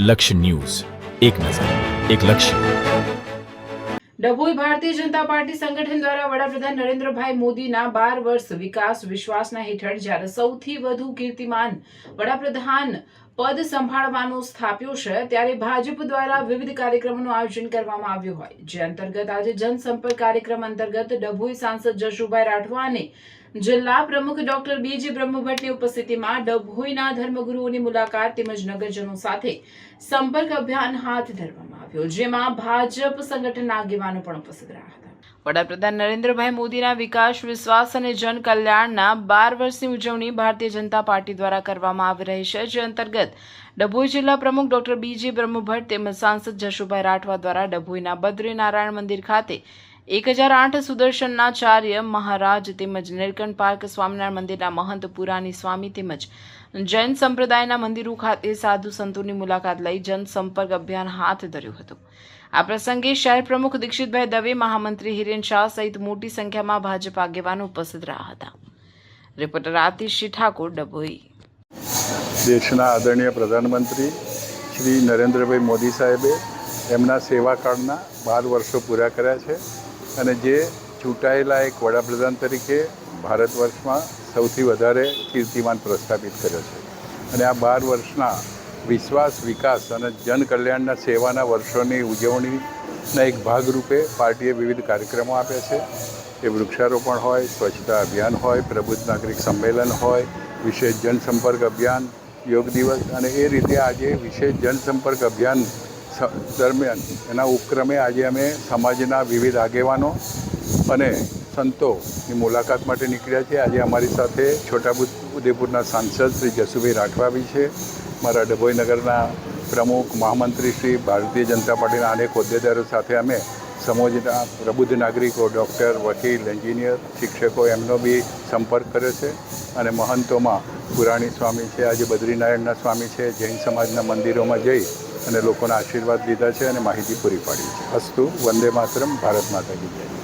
લક્ષ્ય ન્યૂઝ, એક નજર, એક લક્ષ્ય. ડભોઈ ભારતીય જનતા પાર્ટી સંગઠન દ્વારા વડાપ્રધાન નરેન્દ્રભાઈ મોદીના 12 વર્ષ વિકાસ વિશ્વાસના હેઠળ જ્યારે સૌથી વધુ કીર્તિમાન વડાપ્રધાન પદ સંભાળવાનો સ્થાપ્યો છે, ત્યારે ભાજપ દ્વારા વિવિધ કાર્યક્રમોનું આયોજન કરવામાં આવ્યું હોય, જે અંતર્ગત આજે જનસંપર્ક કાર્યક્રમ અંતર્ગત ડભોઈ સાંસદ જશુભાઈ રાઠવા અને જિલ્લા પ્રમુખ ડોક્ટર બીજી બ્રહ્મભટ્ટની ઉપસ્થિતિમાં ડભોઈના ધર્મગુરુઓની મુલાકાત તેમજ નગરજનો સાથે સંપર્ક અભિયાન હાથ ધરવામાં આવ્યો, જેમાં ભાજપ સંગઠનના આગેવાનો પણ ઉપસ્થિત રહ્યા હતા. વડાપ્રધાન નરેન્દ્રભાઈ મોદીના વિકાસ વિશ્વાસ અને જન કલ્યાણના 12 વર્ષની ઉજવણી ભારતીય જનતા પાર્ટી દ્વારા કરવામાં આવી રહી છે, જે અંતર્ગત ડભોઈ જિલ્લા પ્રમુખ ડોક્ટર બીજી બ્રહ્મભટ્ટ તેમજ સાંસદ જશુભાઈ રાઠવા દ્વારા ડભોઈના બદ્રીનારાયણ મંદિર ખાતે 1008 સુદર્શનાચાર્ય મહારાજ તેમજ નીલકંઠ પાર્ક સ્વામિનારાયણ મંદિરના મહંત પુરાણી સ્વામી તેમજ જૈન સંપ્રદાયના મંદિરો ખાતે સાધુ સંતોની મુલાકાત લઈ જનસંપર્ક અભિયાન હાથ ધર્યું હતું. આ પ્રસંગે શહેર પ્રમુખ દીક્ષિતભાઈ દવે, મહામંત્રી હિરેન શાહ સહિત મોટી સંખ્યામાં ભાજપ આગેવાનો ઉપસ્થિત રહ્યા હતા. રિપોર્ટર આતિશી ઠાકોર, ડભોઈ. દેશના આદરણીય પ્રધાનમંત્રી શ્રી નરેન્દ્રભાઈ મોદી સાહેબે એમના સેવાકાળના 12 વર્ષો પૂરા કર્યા છે અને જે ચૂંટાયેલા એક વડાપ્રધાન તરીકે ભારત વર્ષમાં સૌથી વધારે કીર્તિમાન પ્રસ્થાપિત કર્યો છે. અને આ 12 વર્ષના વિશ્વાસ, વિકાસ અને જનકલ્યાણના સેવાના વર્ષોની ઉજવણીના એક ભાગરૂપે પાર્ટીએ વિવિધ કાર્યક્રમો આપ્યા છે. એ વૃક્ષારોપણ હોય, સ્વચ્છતા અભિયાન હોય, પ્રબુદ્ધ નાગરિક સંમેલન હોય, વિશેષ જનસંપર્ક અભિયાન, યોગ દિવસ, અને એ રીતે આજે વિશેષ જનસંપર્ક અભિયાન દરમિયાન એના ઉપક્રમે આજે અમે સમાજના વિવિધ આગેવાનો અને સંતોની મુલાકાત માટે નીકળ્યા છીએ. આજે અમારી સાથે છોટાઉદેપુરના સાંસદ શ્રી જશુભાઈ રાઠવા બી છે, મારા ડભોઈ નગરના પ્રમુખ, મહામંત્રી શ્રી, ભારતીય જનતા પાર્ટીના અનેક હોદ્દેદારો સાથે અમે સમાજના પ્રબુદ્ધ નાગરિકો, ડૉક્ટર, વકીલ, એન્જિનિયર, શિક્ષકો એમનો બી સંપર્ક કર્યો છે. અને મહંતોમાં પુરાણી સ્વામી છે, આજે બદ્રીનારાયણના સ્વામી છે, જૈન સમાજના મંદિરોમાં જઈ અને લોકોના આશીર્વાદ લીધા છે અને માહિતી પૂરી પાડી છે. અસ્તુ, વંદે માતરમ, ભારત માતા કી જય.